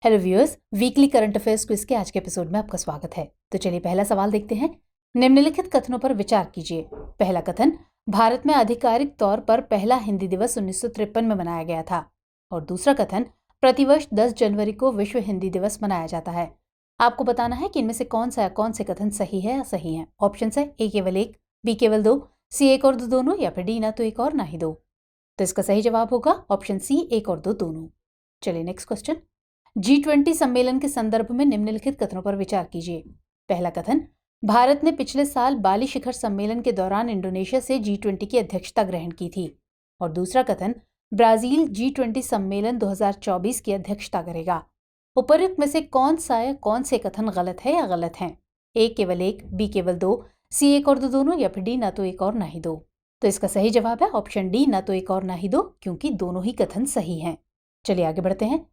Hello viewers, weekly current affairs quiz के आज के एपिसोड में आपका स्वागत है। तो चलिए पहला सवाल देखते हैं। निम्नलिखित कथनों पर विचार कीजिए। पहला कथन, भारत में आधिकारिक तौर पर पहला हिंदी दिवस 1953 में मनाया गया था। और दूसरा कथन, प्रतिवर्ष 10 जनवरी को विश्व हिंदी दिवस मनाया जाता है। आपको बताना है कि इनमें से कौन से कथन सही है या सही है। ऑप्शन है ए केवल एक, बी केवल दो, सी एक और दो दोनों, या फिर डी ना तो एक और ना ही दो। तो इसका सही जवाब होगा ऑप्शन सी, एक और दो दोनों। चलिए नेक्स्ट क्वेश्चन। G20 सम्मेलन के संदर्भ में निम्नलिखित कथनों पर विचार कीजिए। पहला कथन, भारत ने पिछले साल बाली शिखर सम्मेलन के दौरान इंडोनेशिया से G20 की अध्यक्षता ग्रहण की थी। और दूसरा कथन, ब्राजील G20 सम्मेलन 2024 की अध्यक्षता करेगा। उपरोक्त में से कौन से कथन गलत है या गलत हैं? ए केवल एक, बी केवल दो, सी एक और दो दोनों, या फिर डी ना तो एक और ना ही दो। तो इसका सही जवाब है ऑप्शन डी, ना तो एक और ना ही दो, क्योंकि दोनों ही कथन सही हैं। चलिए आगे बढ़ते हैं।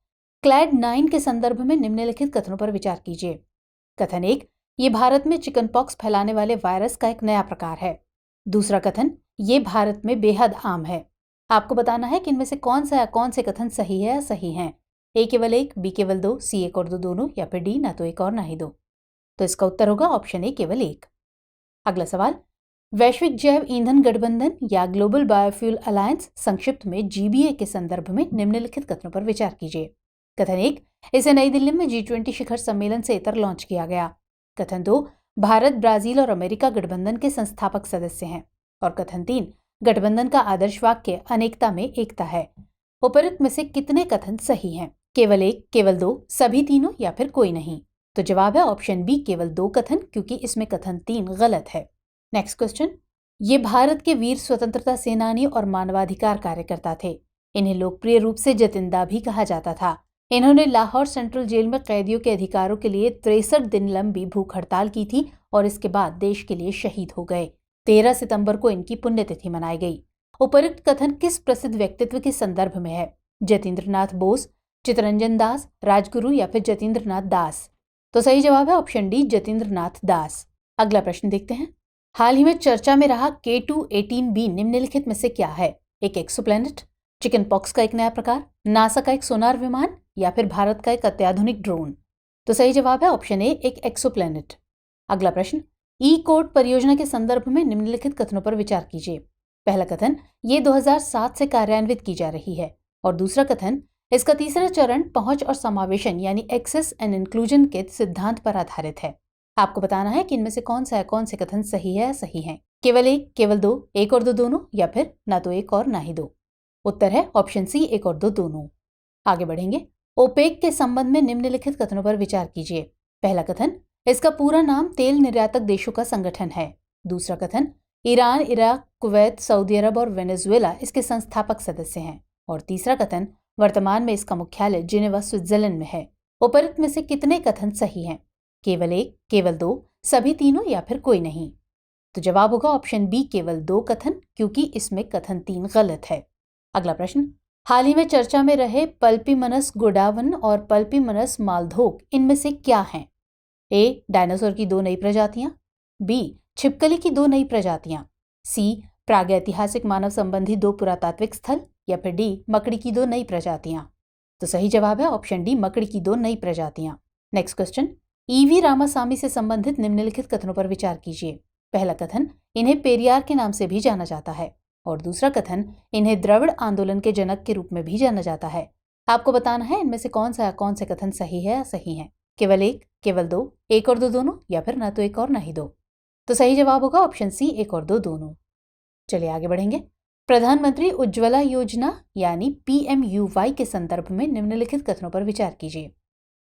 क्लैड 9 के संदर्भ में निम्नलिखित कथनों पर विचार कीजिए। कथन एक, ये भारत में चिकन पॉक्स फैलाने वाले वायरस का एक नया प्रकार है। दूसरा कथन, ये भारत में बेहद आम है। आपको बताना है कि इनमें से कौन से कथन सही है या सही हैं। ए केवल एक, बी केवल दो, सी एक और दो दोनों, या फिर डी ना तो एक और ना ही दो। तो इसका उत्तर होगा ऑप्शन ए, केवल एक। अगला सवाल, वैश्विक जैव ईंधन गठबंधन या ग्लोबल बायोफ्यूल अलायंस संक्षिप्त में GBA के संदर्भ में निम्नलिखित कथनों पर विचार कीजिए। कथन एक, इसे नई दिल्ली में G20 शिखर सम्मेलन से इतर लॉन्च किया गया। कथन दो, भारत, ब्राजील और अमेरिका गठबंधन के संस्थापक सदस्य हैं। और कथन तीन, गठबंधन का आदर्श वाक्य अनेकता में एकता है। उपरोक्त में से कितने कथन सही हैं? केवल एक, केवल दो, सभी तीनों, या फिर कोई नहीं? तो जवाब है ऑप्शन बी, केवल दो कथन, क्योंकि इसमें कथन तीन गलत है। नेक्स्ट क्वेश्चन, ये भारत के वीर स्वतंत्रता सेनानी और मानवाधिकार कार्यकर्ता थे। इन्हें लोकप्रिय रूप से जतिंदा भी कहा जाता था। इन्होंने लाहौर सेंट्रल जेल में कैदियों के अधिकारों के लिए 63 दिन लंबी भूख हड़ताल की थी और इसके बाद देश के लिए शहीद हो गए। 13 सितंबर को इनकी पुण्यतिथि मनाई गई। उपरोक्त कथन किस प्रसिद्ध व्यक्तित्व के संदर्भ में है? जतींद्र नाथ बोस, चित्तरंजन दास, राजगुरु, या फिर जतींद्र नाथ दास? तो सही जवाब है ऑप्शन डी, जतींद्र नाथ दास। अगला प्रश्न देखते हैं। हाल ही में चर्चा में रहा K2-18B निम्नलिखित में से क्या है? एक एक्सोप्लैनेट, चिकन पॉक्स का एक नया प्रकार, नासा का एक सोनार विमान, या फिर भारत का एक अत्याधुनिक ड्रोन? तो सही जवाब है ऑप्शन ए, एक एक्सोप्लैनेट। अगला प्रश्न, ई-कोर्ट परियोजना के संदर्भ में निम्नलिखित कथनों पर विचार कीजिए। पहला कथन, ये 2007 से कार्यान्वित की जा रही है। और दूसरा कथन, इसका तीसरा चरण पहुंच और समावेशन यानी एक्सेस एंड इंक्लूजन के सिद्धांत पर आधारित है। आपको बताना है कि इनमें से कौन से कथन सही है या सही हैं। केवल एक, केवल दो, एक और दो दोनों, या फिर ना तो एक और ना ही दो? उत्तर है ऑप्शन सी, एक और दो दोनों। आगे बढ़ेंगे। ओपेक के संबंध में निम्नलिखित कथनों पर विचार कीजिए। पहला कथन, इसका पूरा नाम तेल निर्यातक देशों का संगठन है। दूसरा कथन, ईरान, इराक, कुवैत, सऊदी अरब और वेनेजुएला इसके संस्थापक सदस्य हैं। और तीसरा कथन, वर्तमान में इसका मुख्यालय जिनेवा, स्विट्जरलैंड में है। उपरोक्त में से कितने कथन सही हैं? केवल एक, केवल दो, सभी तीनों, या फिर कोई नहीं? तो जवाब होगा ऑप्शन बी, केवल दो कथन, क्योंकि इसमें कथन तीन गलत है। अगला प्रश्न, हाल ही में चर्चा में रहे पल्पीमनस गोडावन और पल्पीमनस मालधोक इनमें से क्या हैं? ए, डायनासोर की 2 नई प्रजातियां, बी, छिपकली की 2 नई प्रजातियां, सी, प्रागैतिहासिक मानव संबंधी 2 पुरातात्विक स्थल, या फिर डी, मकड़ी की 2 नई प्रजातियां? तो सही जवाब है ऑप्शन डी, मकड़ी की 2 नई प्रजातियां। नेक्स्ट क्वेश्चन, ईवी रामासामी से संबंधित निम्नलिखित कथनों पर विचार कीजिए। पहला कथन, इन्हें पेरियार के नाम से भी जाना जाता है। और दूसरा कथन, इन्हें द्रविड़ आंदोलन के जनक के रूप में भी जाना जाता है। आपको बताना है इनमें से कौन से कथन सही है या सही हैं। केवल एक, केवल दो, एक और दो दोनों, या फिर ना तो एक और ना ही दो? तो सही जवाब होगा ऑप्शन सी, एक और दो दोनों। चलिए आगे बढ़ेंगे। प्रधानमंत्री उज्ज्वला योजना यानी PMUY के संदर्भ में निम्नलिखित कथनों पर विचार कीजिए।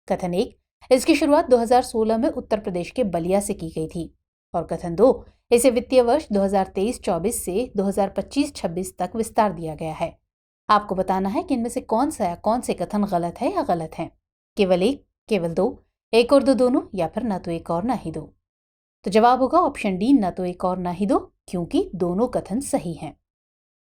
कथन एक, इसकी शुरुआत 2016 में उत्तर प्रदेश के बलिया से की गई थी। और कथन दो, इसे वित्तीय वर्ष 2023-24 से 2025-26 तक विस्तार दिया गया है। आपको बताना है कि इनमें से कौन से कथन गलत है या गलत हैं। केवल एक, केवल दो, एक और दो दोनों, या फिर ना तो एक और ना ही दो? तो जवाब होगा ऑप्शन डी, ना तो एक और ना ही दो, क्योंकि दोनों कथन सही हैं।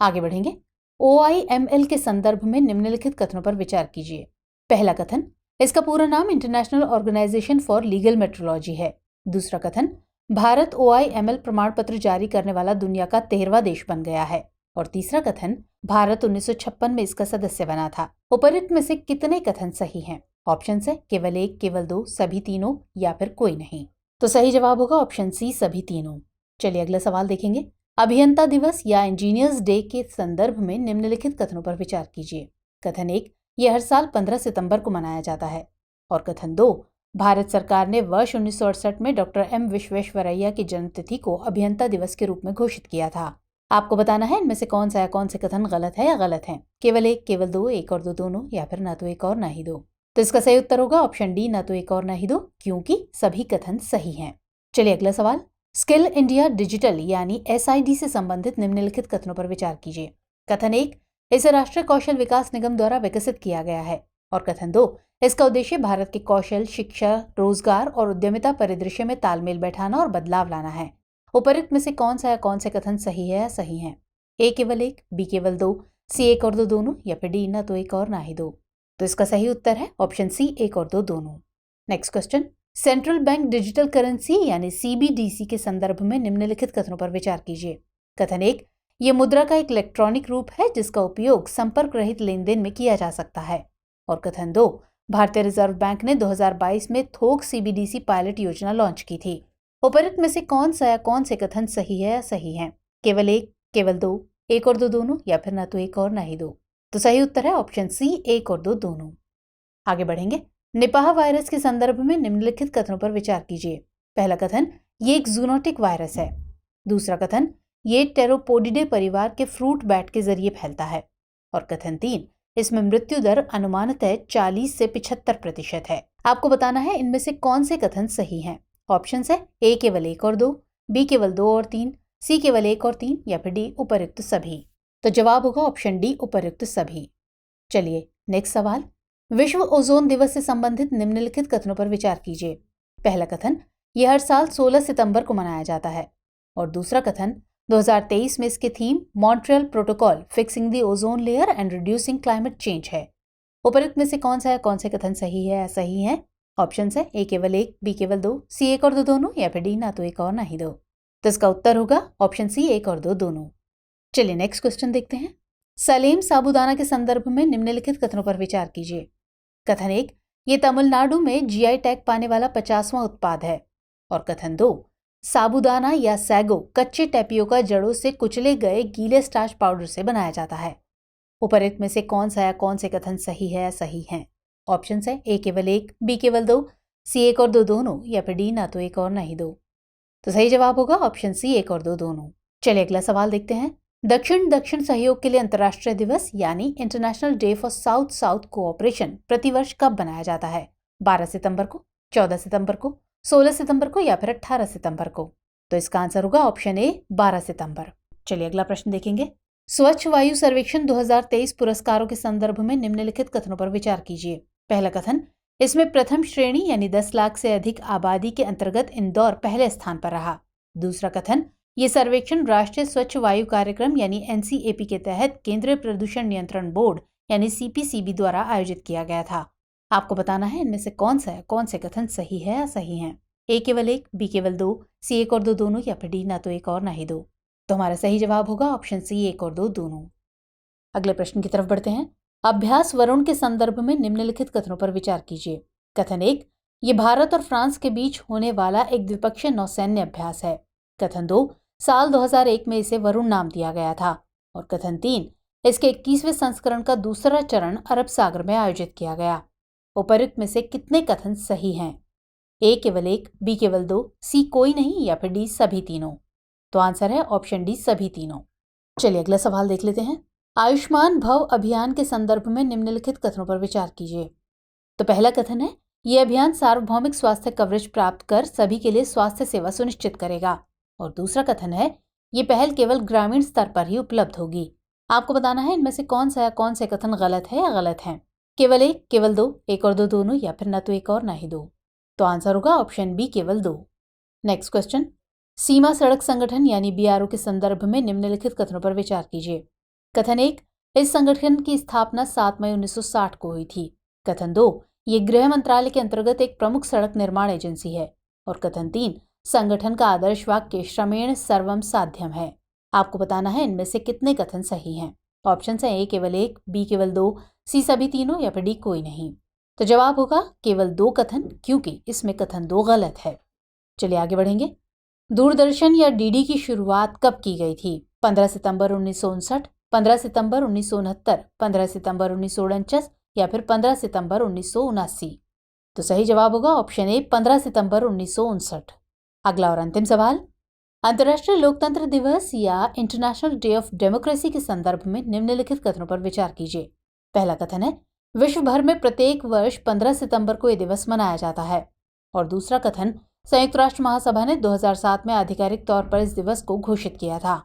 आगे बढ़ेंगे। OIML के संदर्भ में निम्नलिखित कथनों पर विचार कीजिए। पहला कथन, इसका पूरा नाम international organisation for legal metrology है। दूसरा कथन, भारत OIML प्रमाण पत्र जारी करने वाला दुनिया का 13वां देश बन गया है। और तीसरा कथन, भारत 1956 में इसका सदस्य बना था। उपरोक्त में से कितने कथन सही हैं? ऑप्शन है केवल एक, केवल दो, सभी तीनों या फिर कोई नहीं। तो सही जवाब होगा ऑप्शन सी, सभी तीनों। चलिए अगला सवाल देखेंगे। अभियंता दिवस या इंजीनियर्स डे के संदर्भ में निम्नलिखित कथनों पर विचार कीजिए। कथन 1, यह हर साल 15 सितंबर को मनाया जाता है। और कथन 2, भारत सरकार ने वर्ष 1968 में डॉक्टर एम विश्वेश्वरैया की जन्मतिथि को अभियंता दिवस के रूप में घोषित किया था। आपको बताना है इनमें से कौन से कथन गलत है या गलत है। केवल एक, केवल दो, एक और दो दोनों, या फिर ना तो एक और ना ही दो। तो इसका सही उत्तर होगा ऑप्शन डी, ना तो एक और ना ही दो, क्योंकि सभी कथन सही हैं। चलिए अगला सवाल। स्किल इंडिया डिजिटल यानी SID से संबंधित निम्नलिखित कथनों पर विचार कीजिए। कथन 1, इसे राष्ट्रीय कौशल विकास निगम द्वारा विकसित किया गया है। और कथन 2, इसका उद्देश्य भारत के कौशल, शिक्षा, रोजगार और उद्यमिता परिदृश्य में तालमेल बैठाना और बदलाव लाना है। उपरोक्त में से कौन से कथन सही है या सही है। ए केवल एक, बी केवल दो, सी एक और दो दोनों, या फिर डी ना तो एक और ना ही दो। तो इसका सही उत्तर है ऑप्शन सी, एक और दो दोनों। Next question. Central bank digital currency यानी CBDC के संदर्भ में निम्नलिखित कथनों पर विचार कीजिए। कथन 1, यह मुद्रा का एक इलेक्ट्रॉनिक रूप है जिसका उपयोग संपर्क रहित लेन देन में किया जा सकता है। और कथन 2, भारतीय रिजर्व बैंक ने 2022 में थोक CBDC पायलट योजना लॉन्च की थी। उपरोक्त में से कौन से कथन सही है या सही है। केवल एक, केवल दो, एक और दो दोनों, या फिर ना तो एक और ना ही दो। तो सही उत्तर है ऑप्शन सी, एक और दो दोनों। आगे बढ़ेंगे। निपाह वायरस के संदर्भ में निम्नलिखित कथनों पर विचार कीजिए। पहला कथन, ये एक जूनोटिक वायरस है। दूसरा कथन, ये टेरोपोडिडे परिवार के फ्रूट बैट के जरिए फैलता है। और कथन 3, इसमें मृत्यु दर अनुमानतः 40 से 75% है। आपको बताना है इनमें से कौन से कथन सही हैं। ऑप्शन है ए केवल एक और दो, बी केवल दो और तीन, सी केवल एक और तीन, या फिर डी उपर्युक्त सभी। तो जवाब होगा ऑप्शन डी, उपर्युक्त सभी। चलिए नेक्स्ट सवाल। विश्व ओजोन दिवस से संबंधित निम्नलिखित कथनों पर विचार कीजिए। पहला कथन, यह हर साल 16 सितंबर को मनाया जाता है। और दूसरा कथन, 2023 में इसकी theme Montreal protocol fixing the ozone layer and reducing climate change है। उपरोक्त में से कौन से कथन सही है या सही है। ऑप्शन है ए केवल एक, बी केवल दो, सी एक और दो दोनों, या फिर डी ना तो एक और ना ही दो। तो इसका उत्तर होगा ऑप्शन सी, एक और दो दोनों। चलिए नेक्स्ट क्वेश्चन देखते हैं। सलेम साबूदाना के संदर्भ में निम्नलिखित कथनों पर विचार कीजिए। कथन 1, ये तमिलनाडु में GI टैग पाने वाला 50वां उत्पाद है। और कथन 2, साबूदाना या सैगो कच्चे टैपियोका जड़ों से कुचले गए गीले स्टार्च पाउडर से बनाया जाता है। उपरोक्त में से कौन से कथन सही है या सही है। ऑप्शन है ए केवल एक, बी केवल दो, सी एक और दो दोनों, या फिर डी ना तो एक और ना ही दो। तो सही जवाब होगा ऑप्शन सी, एक और दो दोनों। चलिए अगला सवाल देखते हैं। दक्षिण सहयोग के लिए अंतर्राष्ट्रीय दिवस यानी international day for south south cooperation प्रतिवर्ष कब बनाया जाता है। 12 सितंबर को, 14 सितंबर को, 16 सितंबर को, या फिर 18 सितंबर को। तो इसका आंसर होगा ऑप्शन ए, 12 सितंबर। चलिए अगला प्रश्न देखेंगे। स्वच्छ वायु सर्वेक्षण 2023 पुरस्कारों के संदर्भ में निम्नलिखित कथनों पर विचार कीजिए। पहला कथन, इसमें प्रथम श्रेणी यानी 10 लाख से अधिक आबादी के अंतर्गत इंदौर पहले स्थान पर रहा। दूसरा कथन, ये सर्वेक्षण राष्ट्रीय स्वच्छ वायु कार्यक्रम यानी NCAP के तहत केंद्रीय प्रदूषण नियंत्रण बोर्ड यानी CPCB द्वारा आयोजित किया गया था। आपको बताना है इनमें से कौन से कथन सही है या सही हैं। ए केवल एक, बी केवल दो, सी एक और दो दोनों, या फिर डी ना तो एक और ना ही दो। तो हमारा सही जवाब होगा ऑप्शन सी, एक और दो दोनों। अगले प्रश्न की तरफ बढ़ते हैं। अभ्यास वरुण के संदर्भ में निम्नलिखित कथनों पर विचार कीजिए। कथन 1, ये भारत और फ्रांस के बीच होने वाला एक द्विपक्षीय नौसैन्य अभ्यास है। कथन 2, साल 2001 में इसे वरुण नाम दिया गया था। और कथन 3, इसके 21वें संस्करण का दूसरा चरण अरब सागर में आयोजित किया गया। उपरोक्त में से कितने कथन सही हैं। ए केवल एक, बी केवल दो, सी कोई नहीं, या फिर डी सभी तीनों। तो आंसर है ऑप्शन डी, सभी तीनों। चलिए अगला सवाल देख लेते हैं। आयुष्मान भव अभियान के संदर्भ में निम्नलिखित कथनों पर विचार कीजिए। तो पहला कथन है, यह अभियान सार्वभौमिक स्वास्थ्य कवरेज प्राप्त कर सभी के लिए स्वास्थ्य सेवा सुनिश्चित करेगा। और दूसरा कथन है, ये पहल केवल ग्रामीण स्तर पर ही उपलब्ध होगी। आपको बताना है इनमें से कौन से कथन गलत है या गलत है। केवल एक, केवल दो, एक और दो दोनों, या फिर ना तो एक और ना ही दो। तो आंसर होगा ऑप्शन बी, केवल दो। Next question. सीमा सड़क संगठन यानी BRO के संदर्भ में निम्नलिखित कथनों पर विचार कीजिए। कथन 1, इस संगठन की स्थापना 7 मई 1960 को हुई थी। कथन 2, ये गृह मंत्रालय के अंतर्गत एक प्रमुख सड़क निर्माण एजेंसी है। और कथन 3, संगठन का आदर्श वाक्य श्रमेण सर्वम साध्यम है। आपको बताना है इनमें से कितने कथन सही हैं। ऑप्शन है ए केवल एक, बी केवल दो, सी सभी तीनों, या फिर डी कोई नहीं। तो जवाब होगा केवल 2 कथन, क्योंकि इसमें कथन 2 गलत है। चलिए आगे बढ़ेंगे। दूरदर्शन या डीडी की शुरुआत कब की गई थी? 15 सितंबर 1959, 15 सितंबर 1969, 15 सितंबर 1949 या फिर 15 सितंबर 1979। तो सही जवाब होगा ऑप्शन ए 15 सितंबर 1959। अगला और अंतिम सवाल, अंतर्राष्ट्रीय लोकतंत्र दिवस या इंटरनेशनल डे ऑफ डेमोक्रेसी के संदर्भ में निम्नलिखित कथनों पर विचार कीजिए। पहला कथन है, विश्व भर में प्रत्येक वर्ष 15 सितंबर को यह दिवस मनाया जाता है। और दूसरा कथन, संयुक्त राष्ट्र महासभा ने 2007 में आधिकारिक तौर पर इस दिवस को घोषित किया था।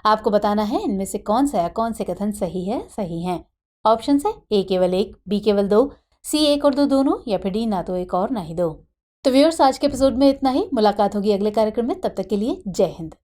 आपको बताना है इनमें से कौन से कथन सही हैं। ऑप्शन है ए केवल 1, बी केवल 2, सी 1 और 2 दोनों, या फिर डी ना तो 1 और ना ही 2। तो व्यूअर्स, आज के एपिसोड में इतना ही। मुलाकात होगी अगले कार्यक्रम में, तब तक के लिए जय हिंद।